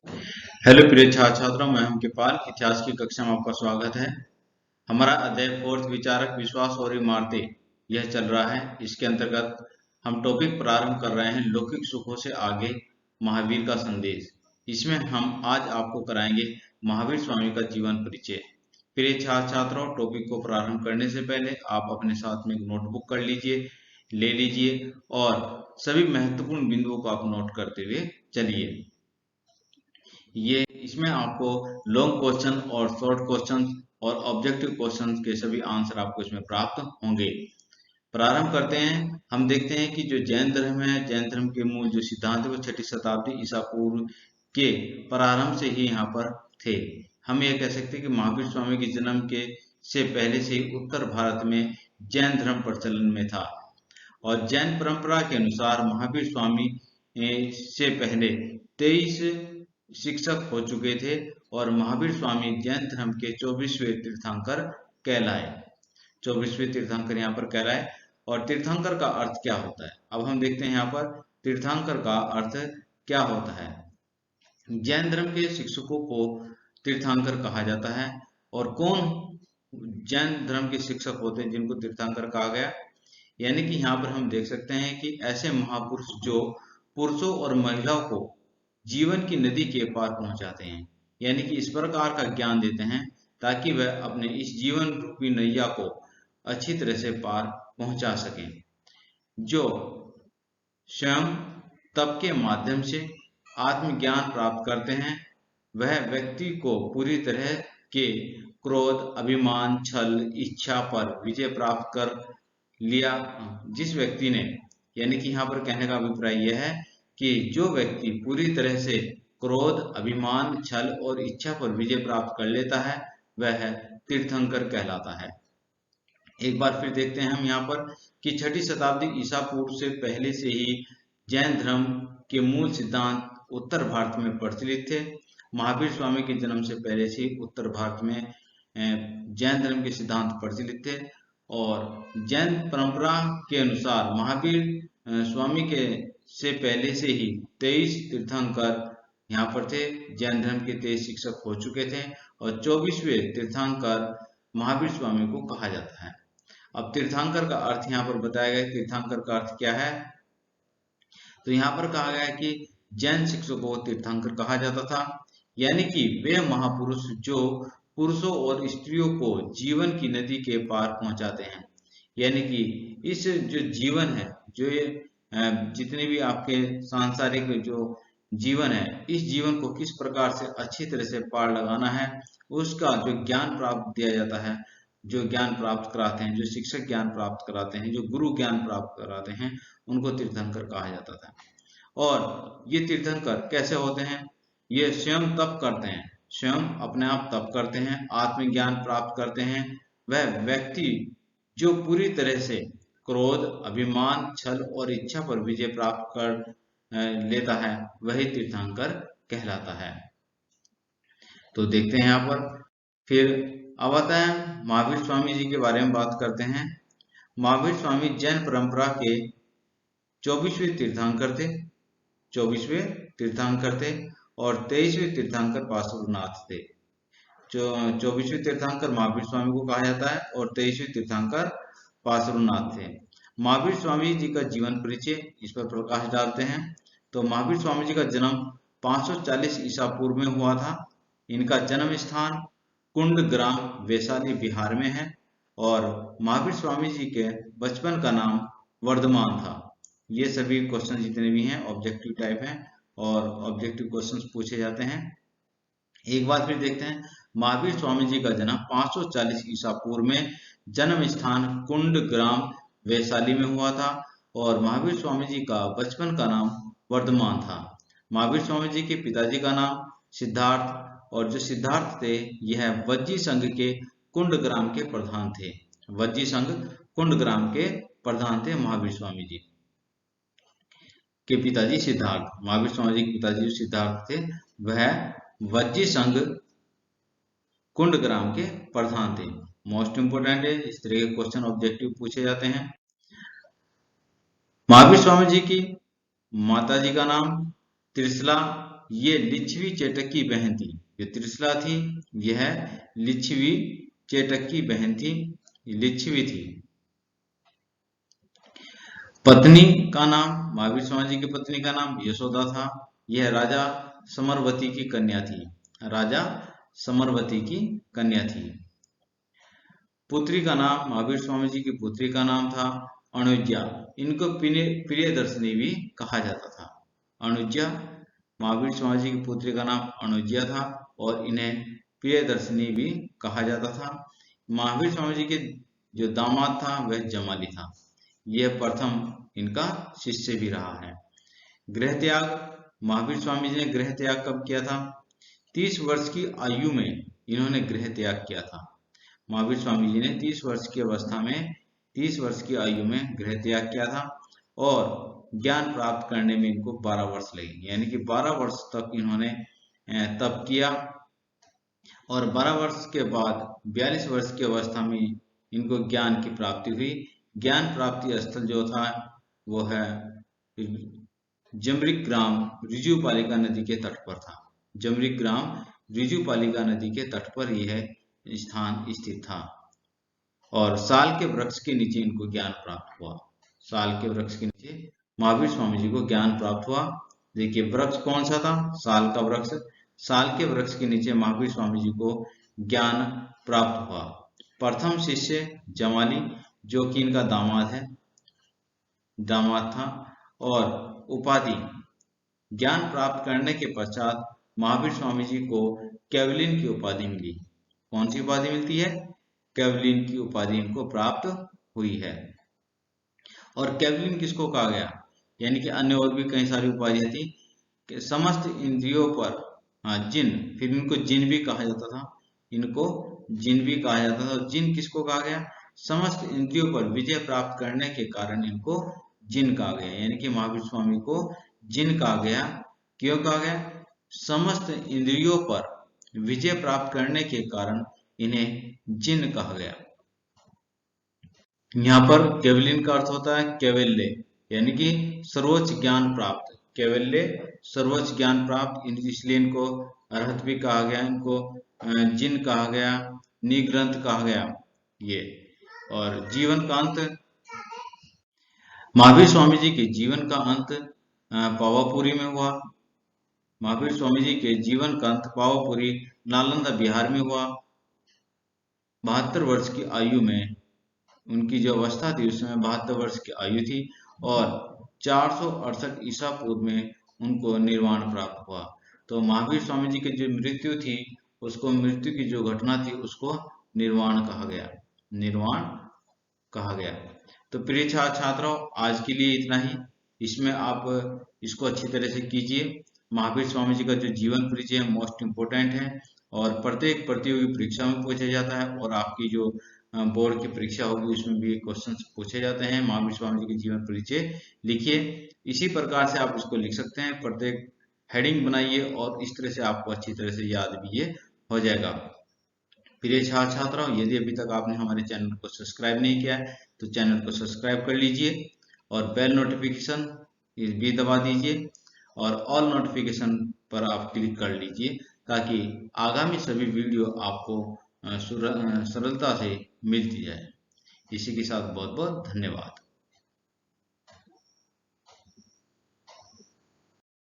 Hello प्रिय छात्र छात्रों, मैं हूं कृपाल। इतिहास की कक्षा में आपका स्वागत है। हमारा अध्याय फोर्थ विचारक विश्वास और इमारतें यह चल रहा है। इसके अंतर्गत हम टॉपिक प्रारंभ कर रहे हैं लौकिक सुखों से आगे महावीर का संदेश। इसमें हम आज आपको कराएंगे महावीर स्वामी का जीवन परिचय। प्रिय छात्र छात्रों, टॉपिक को प्रारंभ करने से पहले आप अपने साथ में एक नोटबुक कर लीजिए, ले लीजिए और सभी महत्वपूर्ण बिंदुओं को आप नोट करते हुए चलिए। ये इसमें आपको लॉन्ग क्वेश्चन और शॉर्ट क्वेश्चन और ऑब्जेक्टिव क्वेश्चन के सभी आंसर आपको इसमें प्राप्त होंगे। प्रारंभ करते हैं। हम देखते हैं कि जो जैन धर्म है, जैन धर्म के मूल जो सिद्धांत है वो 6ठी शताब्दी ईसा पूर्व के प्रारंभ से ही यहाँ पर थे। हम ये कह सकते हैं कि महावीर स्वामी के जन्म के से पहले से ही उत्तर भारत में जैन धर्म प्रचलन में था और जैन परंपरा के अनुसार महावीर स्वामी से पहले 23 शिक्षक हो चुके थे और महावीर स्वामी जैन धर्म के 24वें तीर्थंकर कहलाए। 24वें तीर्थंकर यहाँ पर कहलाए। और तीर्थंकर का अर्थ क्या होता है, अब हम देखते हैं यहाँ पर तीर्थंकर का अर्थ क्या होता है। जैन धर्म के शिक्षकों को तीर्थंकर कहा जाता है। और कौन जैन धर्म के शिक्षक होते हैं जिनको तीर्थंकर कहा गया, यानी कि यहाँ पर हम देख सकते हैं कि ऐसे महापुरुष जो पुरुषों और महिलाओं को जीवन की नदी के पार पहुंचाते हैं, यानी कि इस प्रकार का ज्ञान देते हैं ताकि वह अपने इस जीवन रूपी नैया को अच्छी तरह से पार पहुंचा सकें। जो स्वयं तप के माध्यम से आत्मज्ञान प्राप्त करते हैं, वह व्यक्ति को पूरी तरह के क्रोध, अभिमान, छल, इच्छा पर विजय प्राप्त कर लिया। जिस व्यक्ति ने, यानी कि यहाँ पर कहने का अभिप्राय यह है कि जो व्यक्ति पूरी तरह से क्रोध, अभिमान, छल और इच्छा पर विजय प्राप्त कर लेता है वह तीर्थंकर कहलाता है। एक बार फिर देखते हैं हम यहाँ पर कि 6ठी शताब्दी ईसा पूर्व से पहले से ही जैन धर्म के मूल सिद्धांत उत्तर भारत में प्रचलित थे। महावीर स्वामी के जन्म से पहले से ही उत्तर भारत में जैन धर्म के सिद्धांत प्रचलित थे और जैन परंपरा के अनुसार महावीर स्वामी के से पहले से ही 23 तीर्थंकर यहाँ पर थे। जैन धर्म के 23 शिक्षक हो चुके थे और 24वें तीर्थंकर महावीर स्वामी को कहा जाता है। अब तीर्थंकर का अर्थ यहाँ पर बताया गया। तीर्थंकर का अर्थ क्या है, तो यहाँ पर कहा गया है कि जैन शिक्षकों को तीर्थंकर कहा जाता था, यानी कि वे महापुरुष जो पुरुषों और स्त्रियों को जीवन की नदी के पार पहुंचाते हैं। यानी कि इस जो जीवन है, जो ये जितने भी आपके सांसारिक जो जीवन है, इस जीवन को किस प्रकार से अच्छी तरह से पार लगाना है, उसका जो ज्ञान प्राप्त दिया जाता है, जो ज्ञान प्राप्त कराते हैं, जो शिक्षक ज्ञान प्राप्त कराते हैं, जो गुरु ज्ञान प्राप्त कराते हैं, उनको तीर्थंकर कहा जाता था। और ये तीर्थंकर कैसे होते हैं, ये स्वयं तप करते हैं, स्वयं अपने आप तप करते हैं, आत्मज्ञान प्राप्त करते हैं। वह व्यक्ति जो पूरी तरह से क्रोध, अभिमान, छल और इच्छा पर विजय प्राप्त कर लेता है वही तीर्थंकर कहलाता है। तो देखते हैं यहाँ पर फिर अब आता है महावीर स्वामी जी के बारे में बात करते हैं। महावीर स्वामी जैन परंपरा के 24वें तीर्थंकर थे। 24वें तीर्थंकर थे और 23वें तीर्थंकर पार्श्वनाथ थे। जो 24वें तीर्थंकर महावीर स्वामी को कहा जाता है और 23वें तीर्थंकर पार्श्वनाथ थे। महावीर स्वामी जी का जीवन परिचय इस पर प्रकाश डालते हैं। तो महावीर स्वामी जी का जन्म 540 ईसा पूर्व में हुआ था। इनका जन्म स्थान कुंड ग्राम वैशाली बिहार में है और महावीर स्वामी जी के बचपन का नाम वर्धमान था। ये सभी क्वेश्चन जितने भी हैं ऑब्जेक्टिव टाइप हैं और ऑब्जेक्टिव क्वेश्चंस पूछे जाते हैं। एक बार फिर देखते हैं, महावीर स्वामी जी का जन्म 540 ईसा पूर्व में जन्म स्थान कुंड ग्राम वैशाली में हुआ था और महावीर स्वामी जी का बचपन का नाम वर्धमान था। महावीर स्वामी जी के पिताजी का नाम सिद्धार्थ और जो सिद्धार्थ थे यह वज्जी संघ के कुंड ग्राम के प्रधान थे। वज्जी संघ कुंड ग्राम के प्रधान थे महावीर स्वामी जी के पिताजी सिद्धार्थ। महावीर स्वामी जी के पिताजी जो सिद्धार्थ थे वह वज्जी संघ कुंड ग्राम के प्रधान थे। मोस्ट इंपोर्टेंट है, इस तरह के क्वेश्चन ऑब्जेक्टिव पूछे जाते हैं। महावीर स्वामी जी की माता जी का नाम त्रिशला ये लिच्छवी चेटक की बहन थी। जो त्रिशला थी यह लिच्छवी चेटक की बहन थी, लिच्छवी थी। पत्नी का नाम, महावीर स्वामी जी की पत्नी का नाम यशोदा था। यह राजा समरवती की कन्या थी, राजा समरवती की कन्या थी। पुत्री का नाम, महावीर स्वामी जी की पुत्री का नाम था अनुज्ञा। इनको प्रियदर्शनी भी कहा जाता था। अनुज्ञा, महावीर स्वामी जी की पुत्री का नाम अनुज्ञा था और इन्हें प्रियदर्शनी भी कहा जाता था। महावीर स्वामी जी के जो दामाद था वह जमाली था। यह प्रथम इनका शिष्य भी रहा है। गृह त्याग, महावीर स्वामी जी ने गृह त्याग कब किया था? 30 वर्ष की आयु में इन्होंने गृह त्याग किया था। महावीर स्वामी जी ने 30 वर्ष की अवस्था में, 30 वर्ष की आयु में गृह त्याग किया था और ज्ञान प्राप्त करने में इनको 12 वर्ष लगे, यानी कि 12 वर्ष तक इन्होंने तप किया और 12 वर्ष के बाद 42 वर्ष की अवस्था में इनको ज्ञान की प्राप्ति हुई। ज्ञान प्राप्ति स्थल जो था वो है जमरिक ग्राम ऋजुपालिका नदी के तट पर था। जमरिक ग्राम ऋजुपालिका नदी के तट पर यह स्थान स्थित था और साल के वृक्ष के नीचे इनको ज्ञान प्राप्त हुआ। साल के वृक्ष के नीचे महावीर स्वामी जी को ज्ञान प्राप्त हुआ। देखिए वृक्ष कौन सा था? साल का वृक्ष। साल के वृक्ष के नीचे महावीर स्वामी जी को ज्ञान प्राप्त हुआ। प्रथम शिष्य जमाली, जो कि इनका दामाद था, और उपाधि, ज्ञान प्राप्त करने के पश्चात महावीर स्वामी जी को कैवलिन की उपाधि मिली। कौन सी उपाधि मिलती है? कैवलिन की उपाधि इनको प्राप्त हुई है। और कैवलिन किसको कहा गया? यानी कि अन्य और भी कई सारी उपाधियां थी कि समस्त इंद्रियों पर जिन, फिर इनको जिन भी कहा जाता था, इनको जिन भी कहा जाता था। जिन किसको कहा गया? समस्त इंद्रियों पर विजय प्राप्त करने के कारण इनको जिन कहा गया, यानी कि महावीर स्वामी को जिन कहा गया। क्यों कहा गया? समस्त इंद्रियों पर विजय प्राप्त करने के कारण इन्हें जिन कहा गया। यहाँ पर कैवलिन का अर्थ होता है कैवल्य, यानी कि सर्वोच्च ज्ञान प्राप्त। कैवल्य सर्वोच्च ज्ञान प्राप्त, इसलिए इनको अरहत भी कहा गया, इनको जिन कहा गया, निग्रंथ कहा गया ये। और जीवन का अंत, महावीर स्वामी जी के जीवन का अंत पावापुरी में हुआ। महावीर स्वामी जी के जीवन का अंत पावापुरी नालंदा बिहार में हुआ। 72 वर्ष की आयु में, उनकी जो अवस्था थी उसमें 72 वर्ष की आयु थी और 468 ईसा पूर्व में उनको निर्वाण प्राप्त हुआ। तो महावीर स्वामी जी की जो मृत्यु थी, उसको, मृत्यु की जो घटना थी उसको निर्वाण कहा गया, निर्वाण कहा गया। तो प्रिय छात्रों, आज के लिए इतना ही। इसमें आप इसको अच्छी तरह से कीजिए। महावीर स्वामी जी का जो जीवन परिचय मोस्ट इम्पोर्टेंट है और प्रत्येक प्रतियोगी परीक्षा में पूछा जाता है और आपकी जो बोर्ड की परीक्षा होगी उसमें भी क्वेश्चन पूछे जाते हैं। महावीर स्वामी जी के जीवन परिचय लिखिए। इसी प्रकार से आप इसको लिख सकते हैं, प्रत्येक हेडिंग बनाइए और इस तरह से आपको अच्छी तरह से याद भी ये हो जाएगा। प्रिय छात्रों, यदि अभी तक आपने हमारे चैनल को सब्सक्राइब नहीं किया है तो चैनल को सब्सक्राइब कर लीजिए और बेल नोटिफिकेशन भी दबा दीजिए और ऑल नोटिफिकेशन पर आप क्लिक कर लीजिए ताकि आगामी सभी वीडियो आपको सरलता से मिलती जाए। इसी के साथ बहुत बहुत धन्यवाद।